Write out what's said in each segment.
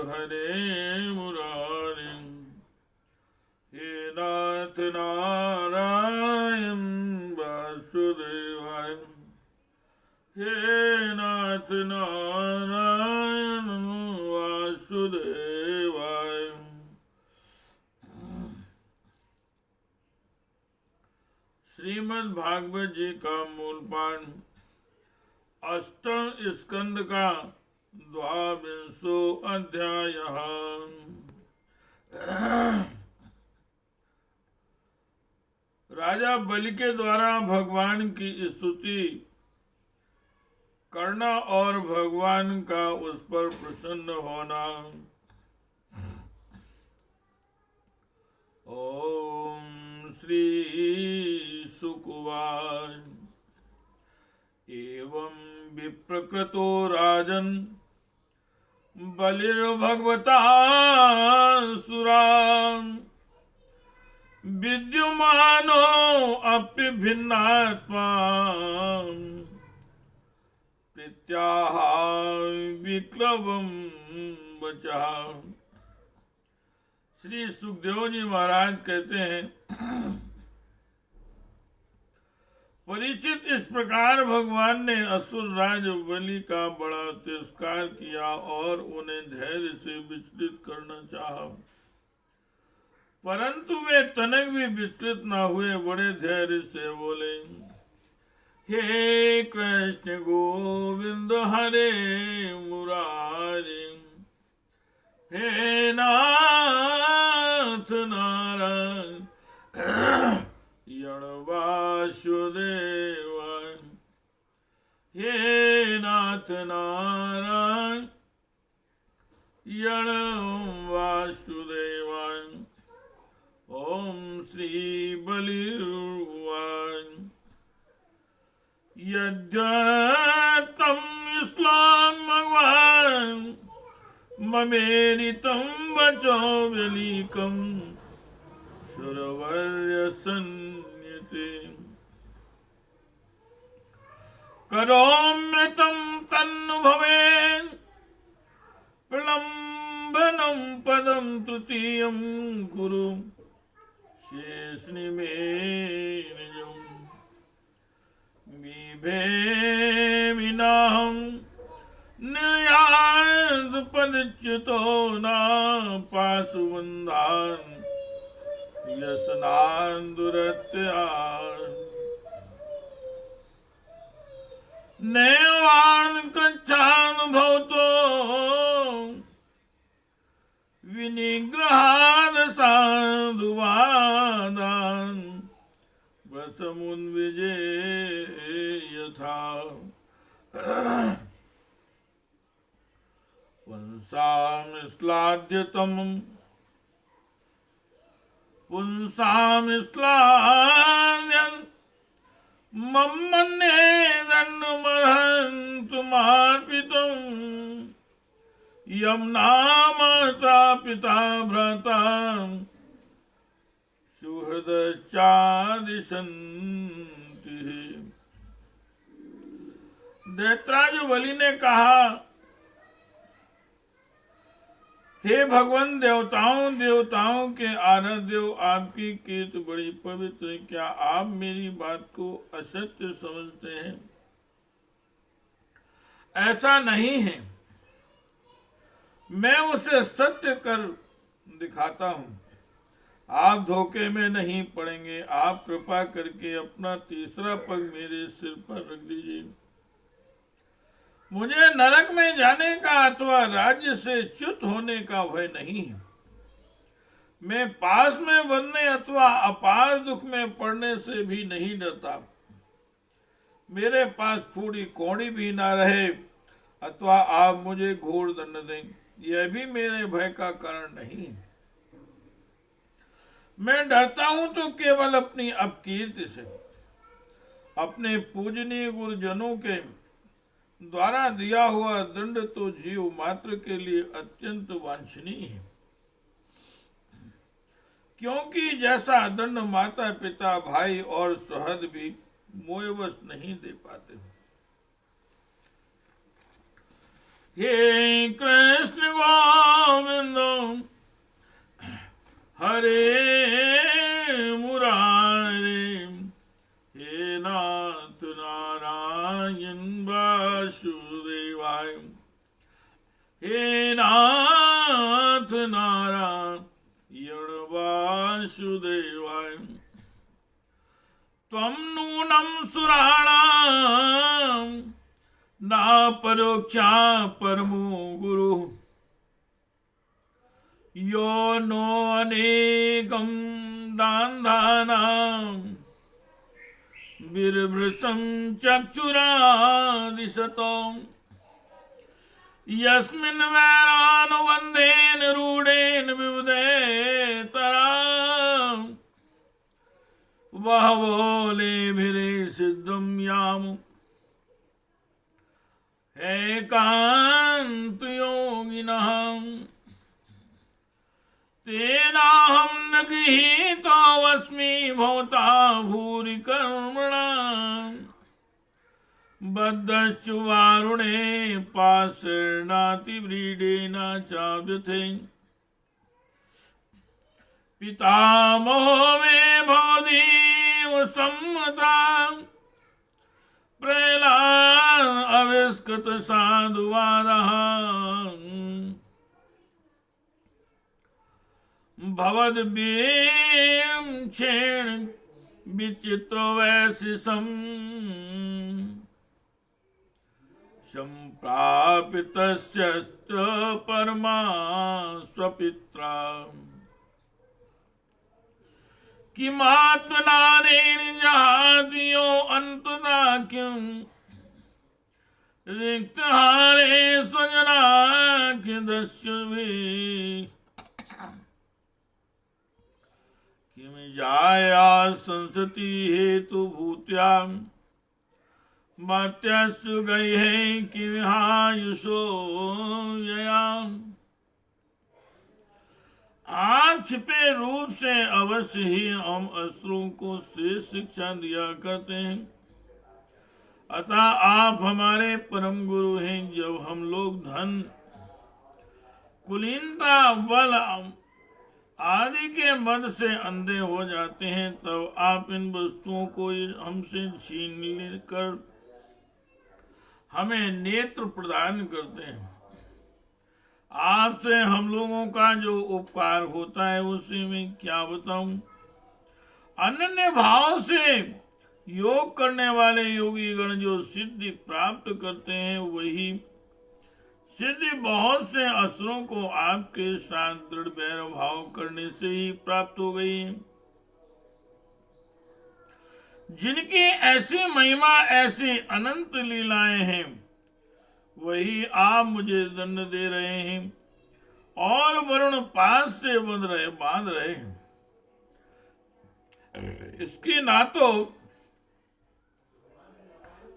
हरे मुरारी। हे नाथ नारायण वासुदेवाय। हे नाथ नारायण वासुदेवाय। श्रीमद् भागवत जी का मूल पाठ, अष्टम स्कंद का 22वां अध्याय। राजा बलि के द्वारा भगवान की स्तुति करना और भगवान का उस पर प्रसन्न होना। ओम श्री शुक उवाच। एवं विप्रकृतो राजन बलिर्भगवता सुरा विद्युमानो अपि भिन्नात्मा प्रत्याह विक्लवं वचः। श्री सुखदेव जी महाराज कहते हैं, परीक्षित, इस प्रकार भगवान ने असुर राज बलि का बड़ा तिरस्कार किया और उन्हें धैर्य से विचलित करना चाहा, परंतु वे तनक भी विचलित न हुए, बड़े धैर्य से बोले, हे कृष्ण गोविंद हरे मुरारी। हे नाथ नारायण वासुदेवाय। हे नाथ नारायण वासुदेवाय। ओम श्री बलिर्वाच। यद्यतं इस्लाम भगवान ममेरितं वचो व्यलीकं सुरवर्य संयते। करोम्यतं तन्नु भवेन् प्रलम्बनं पदं तृतीयं कुरु शेषनिमेनजम्। बिभेमिनाहं निर्यात पदच्युतो न पाशुबन्धान् व्यसनान् दुरत्यान्। नैवान् कृच्छानुभवतो विनिग्रहान् साधुवादान् वसमुन्विजे यथा। पुंसां श्लाघ्यं मन्ये दण्डमर्हन्तुमार्पितं। यं नाम सा पिता भ्राता सुहृदश्चादिशन्ति। दैत्राज बलि ने कहा, हे भगवान, देवताओं के आराध्य, आपकी कीर्ति बड़ी पवित्र है। क्या आप मेरी बात को असत्य समझते हैं? ऐसा नहीं है, मैं उसे सत्य कर दिखाता हूँ। आप धोखे में नहीं पड़ेंगे। आप कृपा करके अपना तीसरा पग मेरे सिर पर रख दीजिए। मुझे नरक में जाने का अथवा राज्य से च्युत होने का भय नहीं है। मैं पास में बनने अथवा अपार दुख में पड़ने से भी नहीं डरता। मेरे पास फूड़ी कौड़ी भी ना रहे अथवा आप मुझे घोर दंड दें, यह भी मेरे भय का कारण नहीं है। मैं डरता हूं तो केवल अपनी अपकीर्ति से। अपने पूजनीय गुरुजनों के द्वारा दिया हुआ दंड तो जीव मात्र के लिए अत्यंत वांछनीय है, क्योंकि जैसा दंड माता पिता भाई और सुहृद भी मोहवश नहीं दे पाते। हे कृष्ण गोविंद वासुदेवाय। हे नाथ नारायण वासुदेवाय। त्वं नूनं सुराणां न परोक्षा परमो गुरु। यो नो अनेकं दान्धानां बिर्भृशं चक्षुरादिशतो। यस्मिन् वैरानुबन्धेन रूढेन विबुधेतराम् बहवो लेभिरे सिद्धं याम। एकान्त योगिनः तेनाहं न गृहीतोऽस्मि भवता भूरि कर्मणा। बद्धश्च वारुणे पाशेनातिव्रीडेन चाव्यथे। पितामहो मे भवदीव सम्मता। प्रहलाद अविष्कृत साधुवादः। भवद्भीक्षेण विचित्रो वैशिषम्। सम्प्रापितस्य परमा स्वपित्रा। किमात्मनानेन जहातियो अन्तदा किं। रिक्तहारे स्वजनाख्यदस्युभिः। किम जाया संसति हेतुभूत्यां। मर्त्यस्सु गैः किमिहायुषो ययाम्। आप छिपे रूप से अवश्य ही हम असुरों को श्रेष्ठ शिक्षा दिया करते हैं। अतः आप हमारे परम गुरु हैं। जब हम लोग धन, कुलीनता, बल आदि के मद से अंधे हो जाते हैं, तब आप इन वस्तुओं को हमसे छीन लेकर हमें नेत्र प्रदान करते हैं। आपसे हम लोगों का जो उपकार होता है उसे मैं क्या बताऊं। अनन्य भाव से योग करने वाले योगी गण जो सिद्धि प्राप्त करते हैं, वही सिद्धि बहुत से असुरों को आपके साथ दृढ़ बैर भाव करने से ही प्राप्त हो गई है। जिनकी ऐसी महिमा, ऐसी अनंत लीलाएं हैं, वही आप मुझे दंड दे रहे हैं और वरुण पास से बांध रहे हैं। इसकी ना तो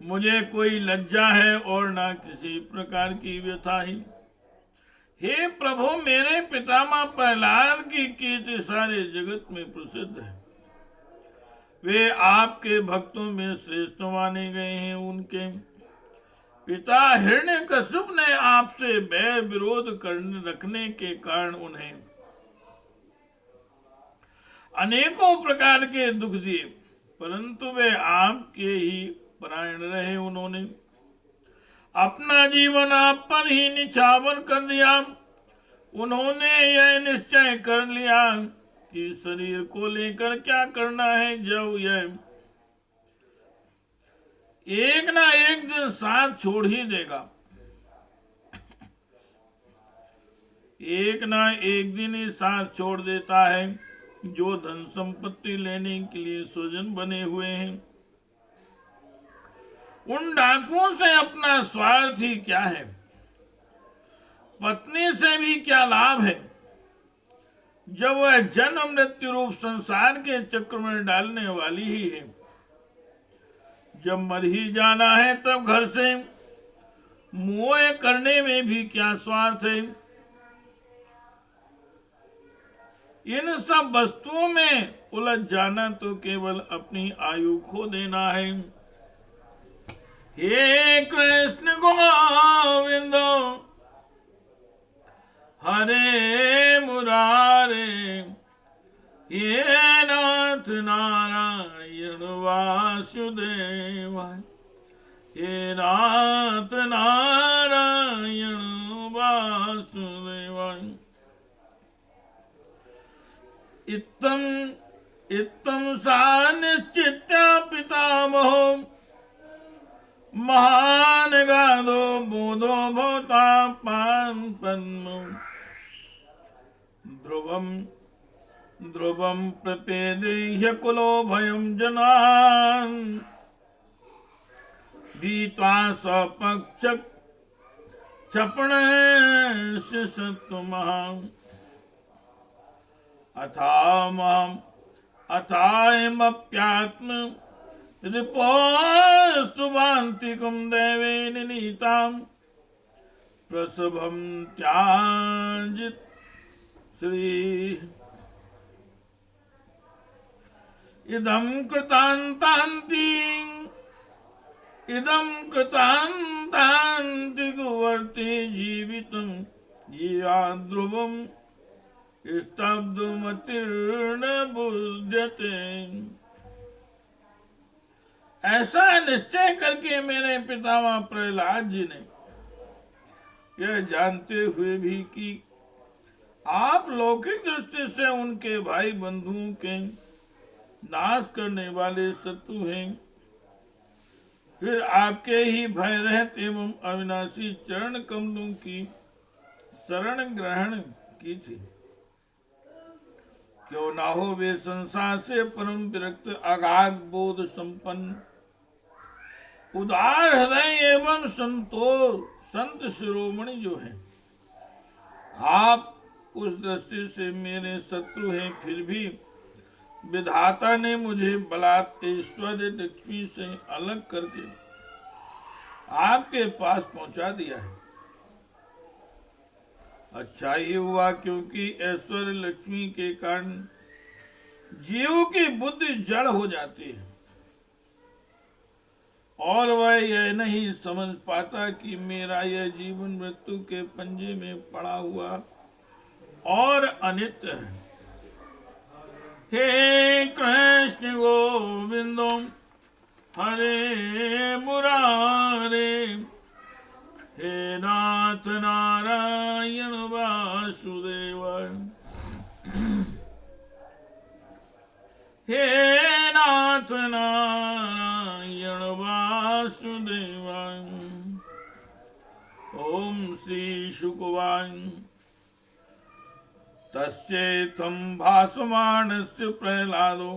मुझे कोई लज्जा है और ना किसी प्रकार की व्यथा ही। हे प्रभु, मेरे पितामह प्रहलाद की कीर्ति सारे जगत में प्रसिद्ध है। वे आपके भक्तों में श्रेष्ठ माने गए हैं। उनके पिता हिरण्यकश्यप ने आपसे बैर विरोध रखने के कारण उन्हें अनेकों प्रकार के दुख दिए, परंतु वे आपके ही परायण रहे। उन्होंने अपना जीवन आप पर ही निछावर कर दिया। उन्होंने यह निश्चय कर लिया कि शरीर को लेकर क्या करना है, जब यह एक ना एक दिन साथ छोड़ ही देगा। एक ना एक दिन ही साथ छोड़ देता है। जो धन संपत्ति लेने के लिए स्वजन बने हुए हैं, उन डाकुओं से अपना स्वार्थ ही क्या है। पत्नी से भी क्या लाभ है, जब वह जन्म मृत्यु रूप संसार के चक्र में डालने वाली ही है। जब मर ही जाना है, तब घर से मोह करने में भी क्या स्वार्थ है। इन सब वस्तुओं में उलझ जाना तो केवल अपनी आयु खो देना है। हे कृष्ण गोविंद हरे मुरारे, हे नाथ नारायण वासुदेवाय। हे नाथ नारायण वासुदेवाय। इत्थं सा निश्चित्य पितामहो महानगादो बोधो भवतापान् पद्मो ध्रुवं प्रपेदेह्य कुलो भयं जनान् भीत्वा स्वपक्ष क्षपणस्य सत्त्वमः अथायमप्यात्म रिपोस्तु भान्तिकं दैवेन नीतां प्रसभं त्याजित श्री इदं कृतान्तान्तिकुवर्ते जीवितं या ध्रुवं स्तब्धमतिर्न बुध्यते। ऐसा निश्चय करके मेरे पितामह प्रहलाद जी ने यह जानते हुए भी कि आप लौकिक दृष्टि से उनके भाई बंधुओं के नाश करने वाले शत्रु हैं, फिर आपके ही भय रहित एवं अविनाशी चरण कमलों की शरण ग्रहण की थी। क्यों ना हो वे संसार से परम विरक्त अगाध बोध संपन्न उदार हृदय एवं संत शिरोमणि जो है, आप उस दृष्टि से मेरे शत्रु हैं, फिर भी विधाता ने मुझे बलात् ऐश्वर्य लक्ष्मी से अलग करके आपके पास पहुंचा दिया है। अच्छा ही हुआ, क्योंकि ऐश्वर्य लक्ष्मी के कारण जीव की बुद्धि जड़ हो जाती है और वह यह नहीं समझ पाता कि मेरा यह जीवन मृत्यु के पंजे में पड़ा हुआ और अनित्य है। हे कृष्ण गोविंदो हरे मुरारे, हे नाथ नारायण वासुदेवाय। हे नाथ नारायण वासुदेवाय। ओम श्री शुकवाय। तस्येथं भासमानस्य प्रह्लादो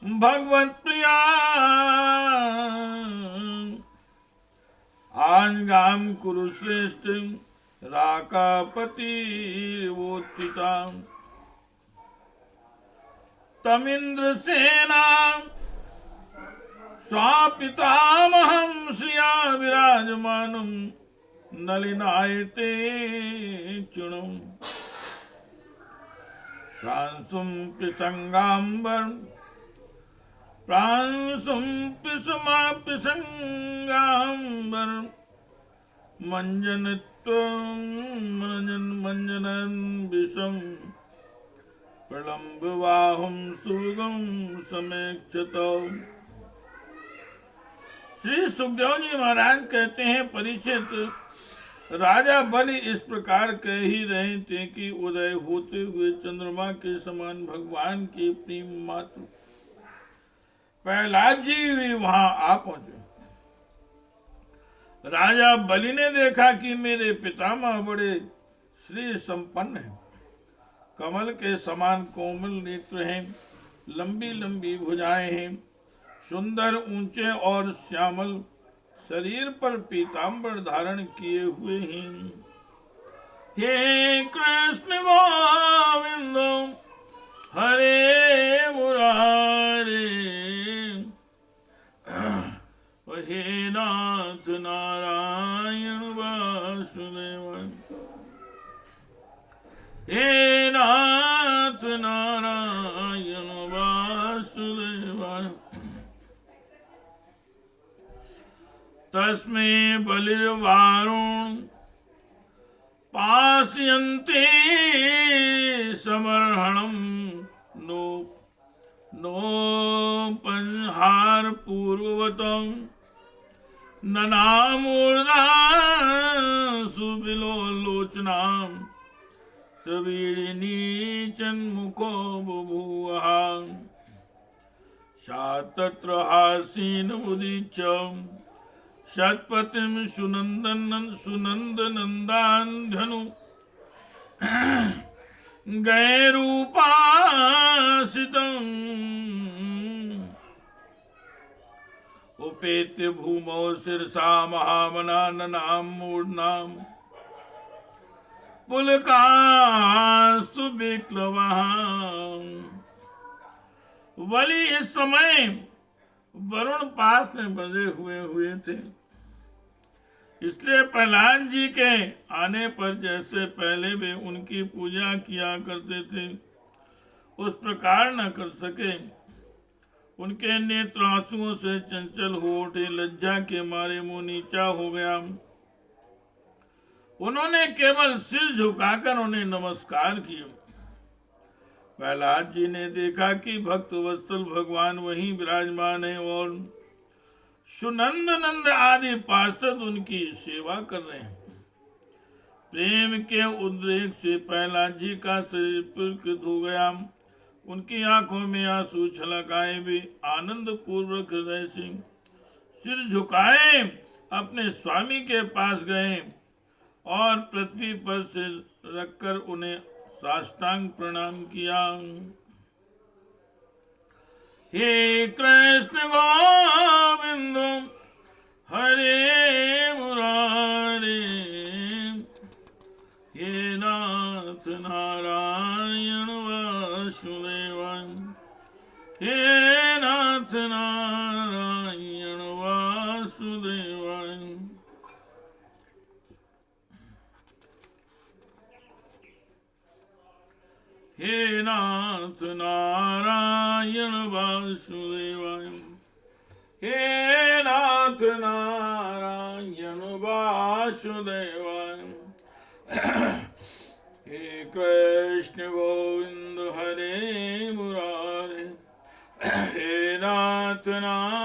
भगवत्प्रिया आज्ञां कुरु श्रेष्ठ राकापतिर्वोत्थिता तमिन्द्रसेना स्वापितामहं श्रिया विराजमानं नलिनायते चुणं प्रांशुं पिसंगांबर मंजनं विषम प्रलम्बवाहुं सुगम समेक्षतो। श्री सुखदेव जी महाराज कहते हैं, परीक्षित, राजा बलि इस प्रकार कह ही रहे थे कि उदय होते हुए चंद्रमा के समान भगवान के प्रेम मात्र प्रहलाद जी भी वहां आ पहुंचे। राजा बलि ने देखा कि मेरे पितामह बड़े श्री संपन्न हैं, कमल के समान कोमल नेत्र हैं, लंबी लंबी भुजाएं हैं, सुंदर ऊंचे और श्यामल शरीर पर पीताम्बर धारण किए हुए हैं। हे कृष्ण गोविंद हरे मुरारे, हे नाथ नारायण वासुदेवाय। हे नाथ नारायण वासुदेवाय। तस्मै बलिर्वारुण पास्यन्ते समर्हणं नो पंहार पूर्ववतम ननामूर्धा सुबिलो लोचनाम सवीरिणी चन्मुखो बभूवः सा तत्र हासीन उदीच्य शतपतिं सुनंदनंदान धनु गैरूपासितम् उपेत्य भूमौ शिरसा महामनाननां मूर्ध्नां पुलकास्तु विक्लवः। बलि इस समय वरुण पास में बंधे हुए थे, इसलिए प्रहलाद जी के आने पर जैसे पहले वे उनकी पूजा किया करते थे उस प्रकार न कर सके। उनके नेत्र आंसुओं से चंचल हो उठे, लज्जा के मारे मुंह नीचा हो गया। उन्होंने केवल सिर झुकाकर उन्हें नमस्कार किया। प्रहलाद जी ने देखा कि भक्त वत्सल भगवान वहीं विराजमान है और सुनंद नंद आदि पार्षद उनकी सेवा कर रहे हैं। प्रेम के उद्रेक से प्रहलाद जी का शरीर पुलकित हो गया। उनकी आंखों में आंसू छलक आए। वे आनंद पूर्वक हृदय से सिर झुकाए अपने स्वामी के पास गए और पृथ्वी पर सिर रखकर उन्हें साष्टांग प्रणाम किया। हे कृष्ण गोविंद हरे मुरारे, हे नाथ नारायण वासुदेव, हे नाथ नारायण वासुदेव। हे नाथ नारायण वासुदेवाय, हे नाथ नारायण वासुदेवाय। हे कृष्ण गोविंद हरे मुरारे, हे नाथ नारायण